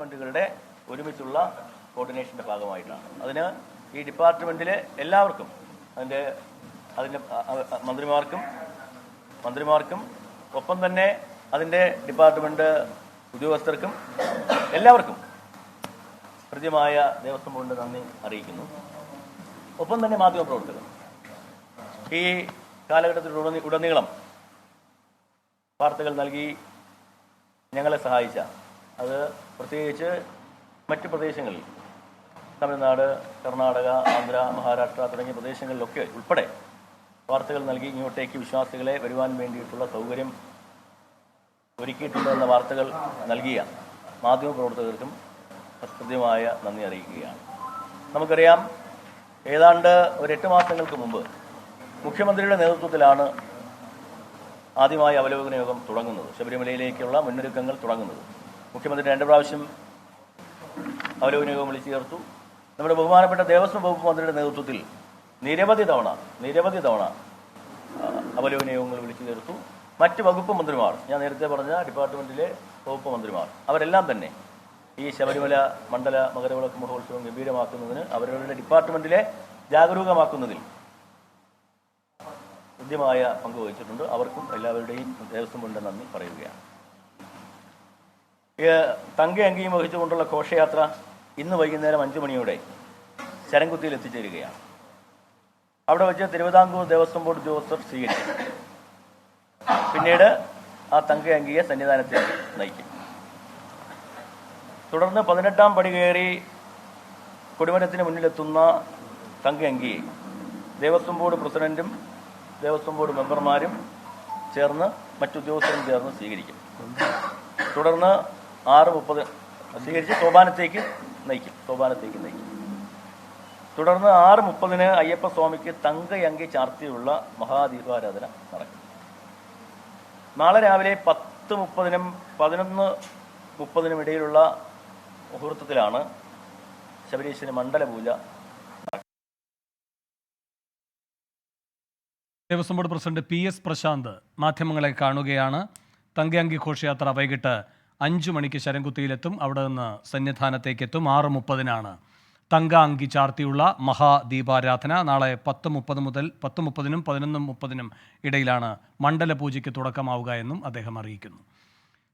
ഡിപ്പാർട്ട്മെൻറ്റുകളുടെ ഒരുമിച്ചുള്ള കോർഡിനേഷൻ്റെ ഭാഗമായിട്ടാണ്. അതിന് ഈ ഡിപ്പാർട്ട്മെൻറ്റിലെ എല്ലാവർക്കും അതിൻ്റെ മന്ത്രിമാർക്കും ഒപ്പം തന്നെ അതിൻ്റെ ഡിപ്പാർട്ട്മെൻറ്റ് ഉദ്യോഗസ്ഥർക്കും എല്ലാവർക്കും കൃത്യമായ ദേവസ്വം ബോർഡിൻ്റെ നന്ദി അറിയിക്കുന്നു. ഒപ്പം തന്നെ മാധ്യമപ്രവർത്തകർ ഈ കാലഘട്ടത്തിൽ ഉടനീളം വാർത്തകൾ നൽകി ഞങ്ങളെ സഹായിച്ച, അത് പ്രത്യേകിച്ച് മറ്റ് പ്രദേശങ്ങളിൽ തമിഴ്നാട്, കർണാടക, ആന്ധ്ര, മഹാരാഷ്ട്ര തുടങ്ങിയ പ്രദേശങ്ങളിലൊക്കെ ഉൾപ്പെടെ വാർത്തകൾ നൽകി ഇങ്ങോട്ടേക്ക് വിശ്വാസികളെ വരുവാൻ വേണ്ടിയിട്ടുള്ള സൗകര്യം ഒരുക്കിയിട്ടുണ്ടെന്ന വാർത്തകൾ നൽകിയ മാധ്യമപ്രവർത്തകർക്കും കൃത്യമായ നന്ദി അറിയിക്കുകയാണ്. നമുക്കറിയാം, ഏതാണ്ട് ഒരു 8 മാസങ്ങൾക്ക് മുമ്പ് മുഖ്യമന്ത്രിയുടെ നേതൃത്വത്തിലാണ് ആദ്യമായി അവലോകന യോഗം തുടങ്ങുന്നത്, ശബരിമലയിലേക്കുള്ള മുന്നൊരുക്കങ്ങൾ തുടങ്ങുന്നത്. മുഖ്യമന്ത്രി 2 പ്രാവശ്യം അവലോകന യോഗം വിളിച്ചു ചേർത്തു. നമ്മുടെ ബഹുമാനപ്പെട്ട ദേവസ്വം വകുപ്പ് മന്ത്രിയുടെ നേതൃത്വത്തിൽ നിരവധി തവണ അവലോകന യോഗങ്ങൾ വിളിച്ചു ചേർത്തു. മറ്റ് വകുപ്പ് മന്ത്രിമാർ, ഞാൻ നേരത്തെ പറഞ്ഞ ഡിപ്പാർട്ട്മെൻറ്റിലെ വകുപ്പ് മന്ത്രിമാർ, അവരെല്ലാം തന്നെ ഈ ശബരിമല മണ്ഡല മകരവിളക്ക് മഹോത്സവം ഗംഭീരമാക്കുന്നതിന്, അവരവരുടെ ഡിപ്പാർട്ട്മെൻറ്റിലെ ജാഗരൂകമാക്കുന്നതിൽ കൃത്യമായ പങ്ക് വഹിച്ചിട്ടുണ്ട്. അവർക്കും എല്ലാവരുടെയും ദേവസ്വം ബോർഡിൻ്റെ നന്ദി പറയുകയാണ്. തങ്ക അങ്കിയും വഹിച്ചുകൊണ്ടുള്ള ഘോഷയാത്ര ഇന്ന് വൈകുന്നേരം 5 മണിയോടെ ശരംകുത്തിയിൽ എത്തിച്ചേരുകയാണ്. അവിടെ വെച്ച് തിരുവിതാംകൂർ ദേവസ്വം ബോർഡ് ഉദ്യോഗസ്ഥർ സ്വീകരിക്കും. പിന്നീട് ആ തങ്ക അങ്കിയെ സന്നിധാനത്തേക്ക് നയിക്കും. തുടർന്ന് 18ാം പടി കയറി കൊടിമരത്തിന് മുന്നിലെത്തുന്ന തങ്ക അങ്കിയെ ദേവസ്വം ബോർഡ് പ്രസിഡന്റും ദേവസ്വം ബോർഡ് മെമ്പർമാരും ചേർന്ന് മറ്റുദ്യോഗസ്ഥരും ചേർന്ന് സ്വീകരിക്കും. തുടർന്ന് 6:30 സ്വീകരിച്ച് സോപാനത്തേക്ക് നയിക്കും. തുടർന്ന് 6:30 അയ്യപ്പസ്വാമിക്ക് തങ്കയങ്കി ചാർത്തിയുള്ള മഹാദീപാരാധന നടക്കും. നാളെ രാവിലെ 10:30-നും 11:30-നും ഇടയിലുള്ള മുഹൂർത്തത്തിലാണ് ശബരീശന് മണ്ഡലപൂജ. Devaswom board president PS Prashanth മാധ്യമങ്ങളെ കാണുകയാണ്. തങ്കയങ്കി ഘോഷയാത്ര വൈകിട്ട് 5 മണിക്ക് ശരംകുത്തിയിലെത്തും. അവിടെ നിന്ന് സന്നിധാനത്തേക്കെത്തും. 6:30-നാണ് തങ്ക അങ്കി ചാർത്തിയുള്ള മഹാദീപാരാധന. നാളെ 10:30 മുതൽ 10:30-നും 11:30-നും ഇടയിലാണ് മണ്ഡലപൂജയ്ക്ക് തുടക്കമാവുക എന്നും അദ്ദേഹം അറിയിക്കുന്നു.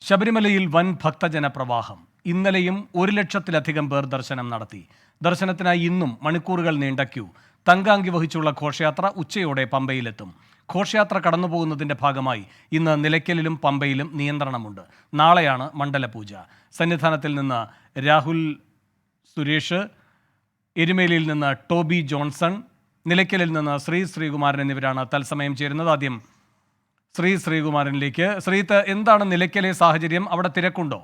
ശബരിമലയിൽ വൻ ഭക്തജന പ്രവാഹം. ഇന്നലെയും 1 ലക്ഷത്തിലധികം പേർ ദർശനം നടത്തി. ദർശനത്തിനായി ഇന്നും മണിക്കൂറുകൾ നീണ്ട ക്യൂ. തങ്കാങ്കി വഹിച്ചുള്ള ഘോഷയാത്ര ഉച്ചയോടെ പമ്പയിലെത്തും. ഘോഷയാത്ര കടന്നുപോകുന്നതിൻ്റെ ഭാഗമായി ഇന്ന് നിലയ്ക്കലിലും പമ്പയിലും നിയന്ത്രണമുണ്ട്. നാളെയാണ് മണ്ഡലപൂജ. സന്നിധാനത്തിൽ നിന്ന് രാഹുൽ സുരേഷ്, എരുമേലിയിൽ നിന്ന് ടോബി ജോൺസൺ, നിലയ്ക്കലിൽ നിന്ന് ശ്രീകുമാരൻ എന്നിവരാണ് തത്സമയം ചേരുന്നത്. ആദ്യം ശ്രീകുമാരനിലേക്ക്. ശ്രീത്ത്, എന്താണ് നിലയ്ക്കലെ സാഹചര്യം? അവിടെ തിരക്കുണ്ടോ?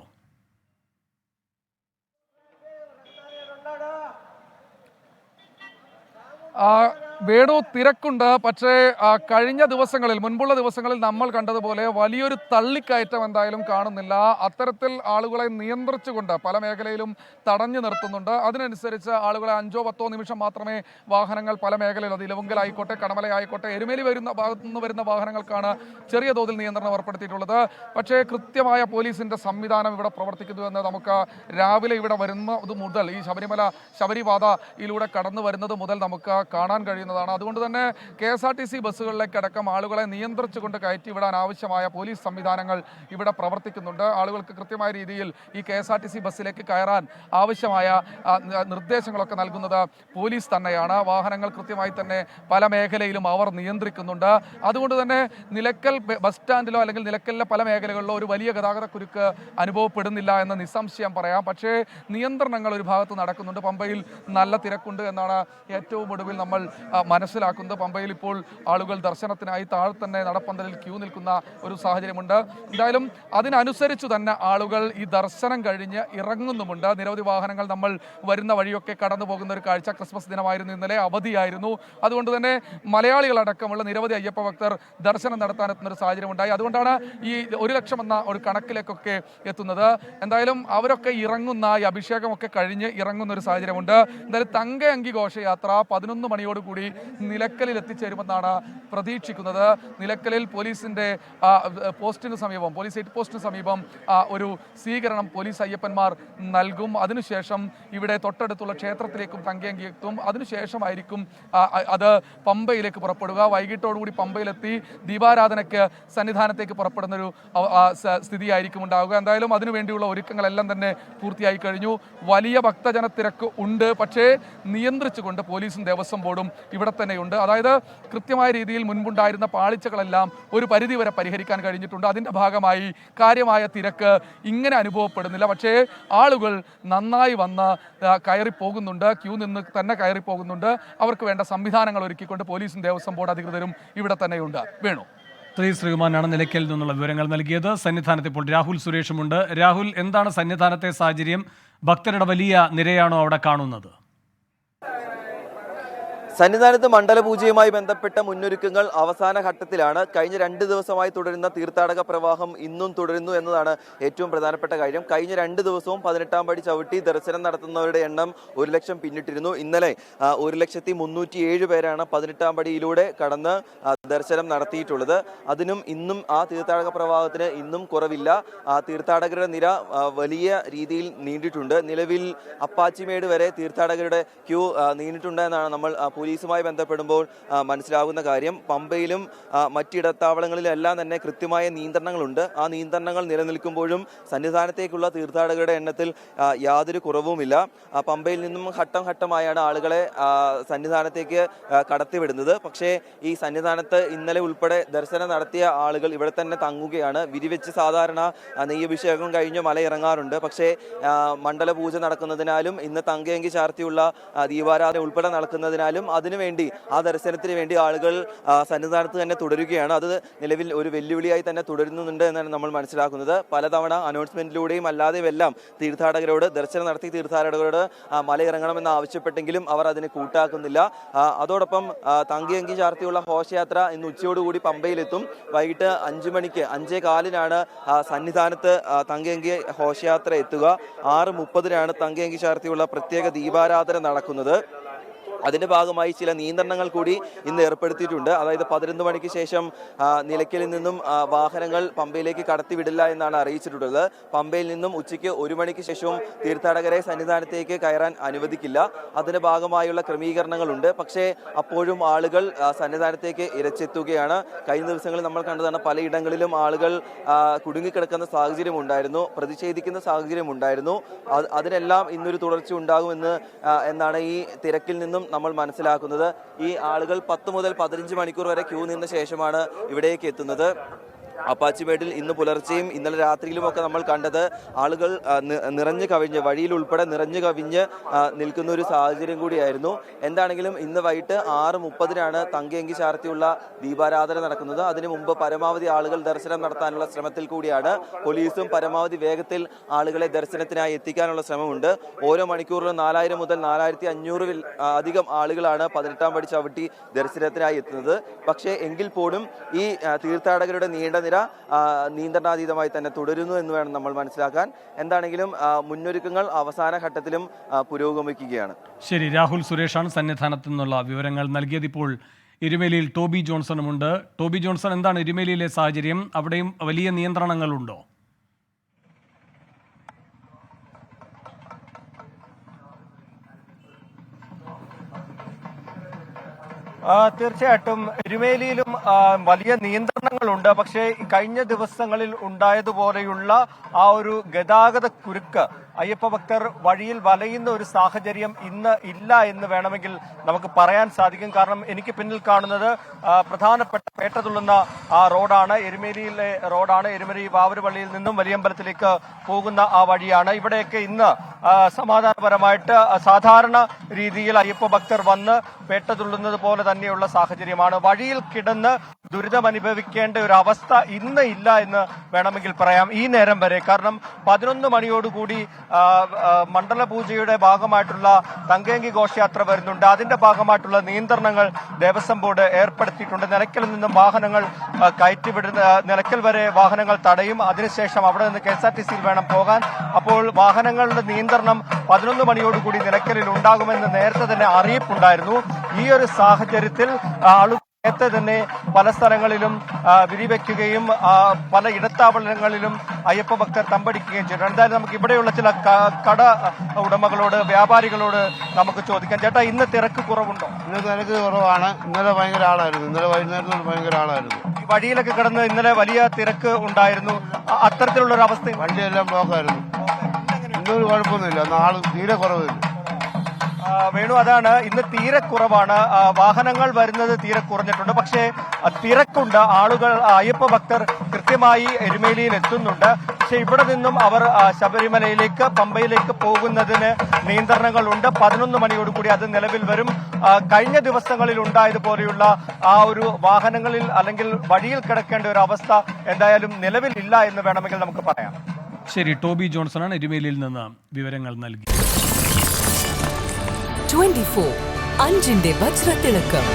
വേണു, തിരക്കുണ്ട്. പക്ഷേ കഴിഞ്ഞ ദിവസങ്ങളിൽ, മുൻപുള്ള ദിവസങ്ങളിൽ നമ്മൾ കണ്ടതുപോലെ വലിയൊരു തള്ളിക്കയറ്റം എന്തായാലും കാണുന്നില്ല. അത്തരത്തിൽ ആളുകളെ നിയന്ത്രിച്ചുകൊണ്ട് പല മേഖലയിലും തടഞ്ഞു നിർത്തുന്നുണ്ട്. അതിനനുസരിച്ച് ആളുകളെ 5-10 നിമിഷം മാത്രമേ വാഹനങ്ങൾ പല മേഖലയിലും, അത് ഇലവുങ്കലായിക്കോട്ടെ, കടമലയായിക്കോട്ടെ, എരുമേലി ഭാഗത്തു നിന്ന് വരുന്ന വാഹനങ്ങൾക്കാണ് ചെറിയ തോതിൽ നിയന്ത്രണം ഏർപ്പെടുത്തിയിട്ടുള്ളത്. പക്ഷേ കൃത്യമായ പോലീസിൻ്റെ സംവിധാനം ഇവിടെ പ്രവർത്തിക്കുന്നുവെന്ന് നമുക്ക് രാവിലെ ഇവിടെ വരുന്നത് മുതൽ, ഈ ശബരിപാതയിലൂടെ കടന്നു വരുന്നത് മുതൽ നമുക്ക് കാണാൻ കഴിയുന്നതാണ്. അതുകൊണ്ട് തന്നെ KSRTC ബസ്സുകളിലേക്കടക്കം ആളുകളെ നിയന്ത്രിച്ചുകൊണ്ട് കയറ്റിവിടാൻ ആവശ്യമായ പോലീസ് സംവിധാനങ്ങൾ ഇവിടെ പ്രവർത്തിക്കുന്നുണ്ട്. ആളുകൾക്ക് കൃത്യമായ രീതിയിൽ ഈ KSRTC ബസ്സിലേക്ക് കയറാൻ ആവശ്യമായ നിർദ്ദേശങ്ങളൊക്കെ നൽകുന്നത് പോലീസ് തന്നെയാണ്. വാഹനങ്ങൾ കൃത്യമായി തന്നെ പല മേഖലയിലും അവർ നിയന്ത്രിക്കുന്നുണ്ട്. അതുകൊണ്ട് തന്നെ നിലയ്ക്കൽ ബസ് സ്റ്റാൻഡിലോ അല്ലെങ്കിൽ നിലയ്ക്കലിലെ പല മേഖലകളിലോ ഒരു വലിയ ഗതാഗത കുരുക്ക് അനുഭവപ്പെടുന്നില്ല എന്ന് നിസ്സംശയം പറയാം. പക്ഷേ നിയന്ത്രണങ്ങൾ ഒരു ഭാഗത്ത് നടക്കുന്നുണ്ട്. പമ്പയിൽ നല്ല തിരക്കുണ്ട് എന്നാണ് ഏറ്റവും ഒടുവിൽ നമ്മൾ മനസ്സിലാക്കുന്നത്. പമ്പയിൽ ഇപ്പോൾ ആളുകൾ ദർശനത്തിനായി താഴെ തന്നെ നടപ്പന്തലിൽ ക്യൂ നിൽക്കുന്ന ഒരു സാഹചര്യമുണ്ട്. എന്തായാലും അതിനനുസരിച്ച് തന്നെ ആളുകൾ ഈ ദർശനം കഴിഞ്ഞ് ഇറങ്ങുന്നുമുണ്ട്. നിരവധി വാഹനങ്ങൾ നമ്മൾ വരുന്ന വഴിയൊക്കെ കടന്നു പോകുന്ന ഒരു കാഴ്ച. ക്രിസ്മസ് ദിനമായിരുന്നു ഇന്നലെ, അവധിയായിരുന്നു. അതുകൊണ്ട് തന്നെ മലയാളികളടക്കമുള്ള നിരവധി അയ്യപ്പ ഭക്തർ ദർശനം നടത്താനെത്തുന്ന ഒരു സാഹചര്യമുണ്ടായി. അതുകൊണ്ടാണ് ഈ 1 ലക്ഷം എന്ന ഒരു കണക്കിലേക്കൊക്കെ എത്തുന്നത്. എന്തായാലും അവരൊക്കെ ഇറങ്ങുന്ന, ഈ അഭിഷേകമൊക്കെ കഴിഞ്ഞ് ഇറങ്ങുന്ന ഒരു സാഹചര്യമുണ്ട്. എന്തായാലും തങ്ക അങ്കി ഘോഷയാത്ര 11 മണിയോടുകൂടി കൂടി നിലയ്ക്കലിൽ എത്തിച്ചേരുമെന്നാണ് പ്രതീക്ഷിക്കുന്നത്. നിലയ്ക്കലിൽ പോലീസിന്റെ പോസ്റ്റിന് സമീപം, പോലീസ് ഹെഡ് പോസ്റ്റിന് സമീപം ഒരു സ്വീകരണം പോലീസ് അയ്യപ്പന്മാർ നൽകും. അതിനുശേഷം ഇവിടെ തൊട്ടടുത്തുള്ള ക്ഷേത്രത്തിലേക്കും തങ്കയങ്കി എത്തും. അതിനുശേഷമായിരിക്കും അത് പമ്പയിലേക്ക് പുറപ്പെടുക. വൈകിട്ടോടുകൂടി പമ്പയിലെത്തി ദീപാരാധനയ്ക്ക് സന്നിധാനത്തേക്ക് പുറപ്പെടുന്നൊരു സ്ഥിതിയായിരിക്കും ഉണ്ടാവുക. എന്തായാലും അതിനുവേണ്ടിയുള്ള ഒരുക്കങ്ങളെല്ലാം തന്നെ പൂർത്തിയായി കഴിഞ്ഞു. വലിയ ഭക്തജന തിരക്ക് ഉണ്ട്, പക്ഷേ നിയന്ത്രിച്ചുകൊണ്ട് പോലീസും ദേവസ്വം ബോർഡും ഇവിടെ തന്നെയുണ്ട്. അതായത് കൃത്യമായ രീതിയിൽ മുൻപുണ്ടായിരുന്ന പാളിച്ചകളെല്ലാം ഒരു പരിധിവരെ പരിഹരിക്കാൻ കഴിഞ്ഞിട്ടുണ്ട്. അതിൻ്റെ ഭാഗമായി കാര്യമായ തിരക്ക് ഇങ്ങനെ അനുഭവപ്പെടുന്നില്ല. പക്ഷേ ആളുകൾ നന്നായി വന്ന് കയറിപ്പോകുന്നുണ്ട്, ക്യൂ നിന്ന് തന്നെ കയറിപ്പോകുന്നുണ്ട്. അവർക്ക് വേണ്ട സംവിധാനങ്ങൾ ഒരുക്കിക്കൊണ്ട് പോലീസും ദേവസ്വം ബോർഡ് അധികൃതരും ഇവിടെ തന്നെയുണ്ട്. വേണു. ശ്രീകുമാറാണ് നിലയ്ക്കലിൽ നിന്നുള്ള വിവരങ്ങൾ നൽകിയത്. സന്നിധാനത്ത് ഇപ്പോൾ രാഹുൽ സുരേഷുമുണ്ട്. രാഹുൽ, എന്താണ് സന്നിധാനത്തെ സാഹചര്യം? ഭക്തരുടെ വലിയ നിരയാണോ അവിടെ കാണുന്നത്? സന്നിധാനത്ത് മണ്ഡലപൂജയുമായി ബന്ധപ്പെട്ട മുന്നൊരുക്കങ്ങൾ അവസാന ഘട്ടത്തിലാണ്. കഴിഞ്ഞ 2 ദിവസമായി തുടരുന്ന തീർത്ഥാടക പ്രവാഹം ഇന്നും തുടരുന്നു എന്നതാണ് ഏറ്റവും പ്രധാനപ്പെട്ട കാര്യം. കഴിഞ്ഞ 2 ദിവസവും 18-ാം പടി ചവിട്ടി ദർശനം നടത്തുന്നവരുടെ എണ്ണം 1 ലക്ഷം പിന്നിട്ടിരുന്നു. ഇന്നലെ 1,307,000 പേരാണ് 18-ാം പടിയിലൂടെ കടന്ന് ദർശനം നടത്തിയിട്ടുള്ളത്. അതിനും ഇന്നും ആ തീർത്ഥാടക പ്രവാഹത്തിന് ഇന്നും കുറവില്ല. തീർത്ഥാടകരുടെ നിര വലിയ രീതിയിൽ നീണ്ടിട്ടുണ്ട്. നിലവിൽ അപ്പാച്ചിമേട് വരെ തീർത്ഥാടകരുടെ ക്യൂ നീണ്ടിട്ടുണ്ട് എന്നാണ് നമ്മൾ പോലീസുമായി ബന്ധപ്പെടുമ്പോൾ മനസ്സിലാകുന്ന കാര്യം. പമ്പയിലും മറ്റിടത്താവളങ്ങളിലെല്ലാം തന്നെ കൃത്യമായ നിയന്ത്രണങ്ങളുണ്ട്. ആ നിയന്ത്രണങ്ങൾ നിലനിൽക്കുമ്പോഴും സന്നിധാനത്തേക്കുള്ള തീർത്ഥാടകരുടെ എണ്ണത്തിൽ യാതൊരു കുറവുമില്ല. പമ്പയിൽ നിന്നും ഘട്ടം ഘട്ടമായാണ് ആളുകളെ സന്നിധാനത്തേക്ക് കടത്തിവിടുന്നത്. പക്ഷേ ഈ സന്നിധാനത്ത് ഇന്നലെ ഉൾപ്പെടെ ദർശനം നടത്തിയ ആളുകൾ ഇവിടെ തന്നെ തങ്ങുകയാണ്. വിരിവെച്ച് സാധാരണ നെയ്യഭിഷേകം കഴിഞ്ഞ് മലയിറങ്ങാറുണ്ട്. പക്ഷേ മണ്ഡലപൂജ നടക്കുന്നതിനാലും ഇന്ന് തങ്കയങ്കി ചാർത്തിയുള്ള ദീപാരാധന ഉൾപ്പെടെ നടക്കുന്നതിനാലും അതിനുവേണ്ടി ആ ദർശനത്തിന് വേണ്ടി ആളുകൾ സന്നിധാനത്ത് തന്നെ തുടരുകയാണ്. അത് നിലവിൽ ഒരു വെല്ലുവിളിയായി തന്നെ തുടരുന്നുണ്ട് എന്നാണ് നമ്മൾ മനസ്സിലാക്കുന്നത്. പലതവണ അനൗൺസ്മെന്റിലൂടെയും അല്ലാതെയും എല്ലാം തീർത്ഥാടകരോട് ദർശനം നടത്തി തീർത്ഥാടകരോട് മലയിറങ്ങണമെന്ന് ആവശ്യപ്പെട്ടെങ്കിലും അവർ അതിന് കൂട്ടാക്കുന്നില്ല. അതോടൊപ്പം തങ്കയങ്കി ചാർത്തിയുള്ള ഘോഷയാത്ര ഇന്ന് ഉച്ചയോടുകൂടി പമ്പയിലെത്തും. വൈകിട്ട് 5 മണിക്ക് 5:15 സന്നിധാനത്ത് തങ്കയങ്കി ഘോഷയാത്ര എത്തുക. 6:30 തങ്കയങ്കി ചാർത്തിയുള്ള പ്രത്യേക ദീപാരാധന നടക്കുന്നത്. അതിന്റെ ഭാഗമായി ചില നിയന്ത്രണങ്ങൾ കൂടി ഇന്ന് ഏർപ്പെടുത്തിയിട്ടുണ്ട്. അതായത് 11 മണിക്ക് ശേഷം നിലയ്ക്കലിൽ നിന്നും വാഹനങ്ങൾ പമ്പയിലേക്ക് കടത്തിവിടില്ല എന്നാണ് അറിയിച്ചിട്ടുള്ളത്. പമ്പയിൽ നിന്നും ഉച്ചയ്ക്ക് 1 മണിക്ക് ശേഷവും തീർത്ഥാടകരെ സന്നിധാനത്തേക്ക് കയറാൻ അനുവദിക്കില്ല. അതിന്റെ ഭാഗമായുള്ള ക്രമീകരണങ്ങളുണ്ട്. പക്ഷേ അപ്പോഴും ആളുകൾ സന്നിധാനത്തേക്ക് ഇരച്ചെത്തുകയാണ്. കഴിഞ്ഞ ദിവസങ്ങളിൽ നമ്മൾ കണ്ടതാണ് പലയിടങ്ങളിലും ആളുകൾ കുടുങ്ങിക്കിടക്കുന്ന സാഹചര്യം ഉണ്ടായിരുന്നു, പ്രതിഷേധിക്കുന്ന സാഹചര്യം ഉണ്ടായിരുന്നു. അതിനെല്ലാം ഇന്നൊരു തുടർച്ച ഉണ്ടാകുമെന്ന് എന്നാണ് ഈ തിരക്കിൽ നിന്നും നമ്മൾ മനസ്സിലാക്കുന്നത്. ഈ ആളുകൾ 10 മുതൽ 15 മണിക്കൂർ വരെ ക്യൂ നിന്ന ശേഷമാണ് ഇവിടേക്ക് എത്തുന്നത്. അപ്പാച്ചിമേട്ടിൽ ഇന്ന് പുലർച്ചെയും ഇന്നലെ രാത്രിയിലുമൊക്കെ നമ്മൾ കണ്ടത് ആളുകൾ നിറഞ്ഞു കവിഞ്ഞ് വഴിയിൽ ഉൾപ്പെടെ നിറഞ്ഞു കവിഞ്ഞ് നിൽക്കുന്ന ഒരു സാഹചര്യം കൂടിയായിരുന്നു. എന്താണെങ്കിലും ഇന്ന് വൈകിട്ട് 6:30 തങ്കയങ്കി ചാർത്തിയുള്ള ദീപാരാധന നടക്കുന്നത്. അതിനു മുമ്പ് പരമാവധി ആളുകൾ ദർശനം നടത്താനുള്ള ശ്രമത്തിൽ കൂടിയാണ്. പോലീസും പരമാവധി വേഗത്തിൽ ആളുകളെ ദർശനത്തിനായി എത്തിക്കാനുള്ള ശ്രമമുണ്ട്. ഓരോ മണിക്കൂറിലും 4000 മുതൽ 4500 അധികം ആളുകളാണ് 18-ാം പടി ചവിട്ടി ദർശനത്തിനായി എത്തുന്നത്. പക്ഷേ എങ്കിൽ പോലും ഈ തീർത്ഥാടകരുടെ നീണ്ട നിര നിയന്ത്രണാതീതമായി തന്നെ തുടരുന്നു എന്ന് വേണം നമ്മൾ മനസ്സിലാക്കാൻ. എന്താണെങ്കിലും മുന്നൊരുക്കങ്ങൾ അവസാന ഘട്ടത്തിലും പുരോഗമിക്കുകയാണ്. ശരി, രാഹുൽ സുരേഷാണ് സന്നിധാനത്തു നിന്നുള്ള വിവരങ്ങൾ നൽകിയത്. ഇപ്പോൾ എരുമേലിയിൽ ടോബി ജോൺസണുമുണ്ട്. ടോബി ജോൺസൺ, എന്താണ് എരുമേലിയിലെ സാഹചര്യം? അവിടെയും വലിയ നിയന്ത്രണങ്ങളുണ്ടോ? തീർച്ചയായിട്ടും എരുമേലിയിലും വലിയ നിയന്ത്രണങ്ങളുണ്ട്. പക്ഷേ കഴിഞ്ഞ ദിവസങ്ങളിൽ ഉണ്ടായതുപോലെയുള്ള ആ ഒരു ഗതാഗത കുരുക്ക്, അയ്യപ്പ ഭക്തർ വഴിയിൽ വലയുന്ന ഒരു സാഹചര്യം ഇന്ന് ഇല്ല എന്ന് വേണമെങ്കിൽ നമുക്ക് പറയാൻ സാധിക്കും. കാരണം എനിക്ക് പിന്നിൽ കാണുന്നത് പ്രധാനപ്പെട്ട പേട്ട തുള്ളുന്ന ആ റോഡാണ്, എരുമേലിയിലെ റോഡാണ്. എരുമേലി വാവരുപള്ളിയിൽ നിന്നും വലിയമ്പലത്തിലേക്ക് പോകുന്ന ആ വഴിയാണ്. ഇവിടെയൊക്കെ ഇന്ന് സമാധാനപരമായിട്ട് സാധാരണ രീതിയിൽ അയ്യപ്പ ഭക്തർ വന്ന് പേട്ട തുള്ളുന്നത് പോലെ തന്നെയുള്ള സാഹചര്യമാണ്. വഴിയിൽ കിടന്ന് ദുരിതമനുഭവിക്കേണ്ട ഒരു അവസ്ഥ ഇന്ന് ഇല്ല എന്ന് വേണമെങ്കിൽ പറയാം ഈ നേരം വരെ. കാരണം 11 മണിയോടുകൂടി മണ്ഡലപൂജയുടെ ഭാഗമായിട്ടുള്ള തങ്കയങ്കി ഘോഷയാത്ര വരുന്നുണ്ട്. അതിന്റെ ഭാഗമായിട്ടുള്ള നിയന്ത്രണങ്ങൾ ദേവസ്വം ബോർഡ് ഏർപ്പെടുത്തിയിട്ടുണ്ട്. നിലയ്ക്കലിൽ നിന്നും വാഹനങ്ങൾ കയറ്റിവിടുന്ന, നിലയ്ക്കൽ വരെ വാഹനങ്ങൾ തടയും. അതിനുശേഷം അവിടെ നിന്ന് KSRTCയിൽ വേണം പോകാൻ. അപ്പോൾ വാഹനങ്ങളുടെ നിയന്ത്രണം 11 മണിയോടുകൂടി നിലയ്ക്കലിൽ ഉണ്ടാകുമെന്ന് നേരത്തെ തന്നെ അറിയിപ്പുണ്ടായിരുന്നു. ഈ ഒരു സാഹചര്യത്തിൽ ആളുകൾ നേരത്തെ തന്നെ പല സ്ഥലങ്ങളിലും വിരിവെക്കുകയും പല ഇടത്താവളങ്ങളിലും അയ്യപ്പ ഭക്തർ തമ്പടിക്കുകയും ചെയ്തു. എന്തായാലും നമുക്ക് ഇവിടെയുള്ള ചില കട ഉടമകളോട്, വ്യാപാരികളോട് നമുക്ക് ചോദിക്കാം. ചേട്ടാ, ഇന്ന് തിരക്ക് കുറവുണ്ടോ? ഇന്ന് തിരക്ക് കുറവാണ്. ഇന്നലെ ഭയങ്കര ആളായിരുന്നു. ഇന്നലെ വൈകുന്നേരത്തോട് ഭയങ്കര ആളായിരുന്നു. ഈ വഴിയിലൊക്കെ കിടന്ന് ഇന്നലെ വലിയ തിരക്ക് ഉണ്ടായിരുന്നു. അത്തരത്തിലുള്ള ഒരു അവസ്ഥ വണ്ടിയെല്ലാം ബ്ലോക്കായിരുന്നു. ഇന്നൊരു കുഴപ്പമൊന്നുമില്ല. നാളെ തീരെ കുറവില്ല. വേണു, അതാണ് ഇന്ന് തീരെ കുറവാണ്. വാഹനങ്ങൾ വരുന്നത് തീരെ കുറഞ്ഞിട്ടുണ്ട്. പക്ഷേ തിരക്കുണ്ട്. ആളുകൾ, അയ്യപ്പ ഭക്തർ കൃത്യമായി എരുമേലിയിൽ എത്തുന്നുണ്ട്. പക്ഷെ ഇവിടെ നിന്നും അവർ ശബരിമലയിലേക്ക്, പമ്പയിലേക്ക് പോകുന്നതിന് നിയന്ത്രണങ്ങളുണ്ട്. 11 മണിയോടുകൂടി അത് നിലവിൽ വരും. കഴിഞ്ഞ ദിവസങ്ങളിൽ ഉണ്ടായതുപോലെയുള്ള ആ ഒരു വാഹനങ്ങളിൽ അല്ലെങ്കിൽ വഴിയിൽ കിടക്കേണ്ട ഒരു അവസ്ഥ എന്തായാലും നിലവിൽ ഇല്ല എന്ന് വേണമെങ്കിൽ നമുക്ക് പറയാം. ശരി, ടോബി ജോൺസണാണ് എരുമേലിയിൽ നിന്ന് വിവരങ്ങൾ നൽകി. 24 അഞ്ചിന്റെ വജ്രത്തിളക്കം.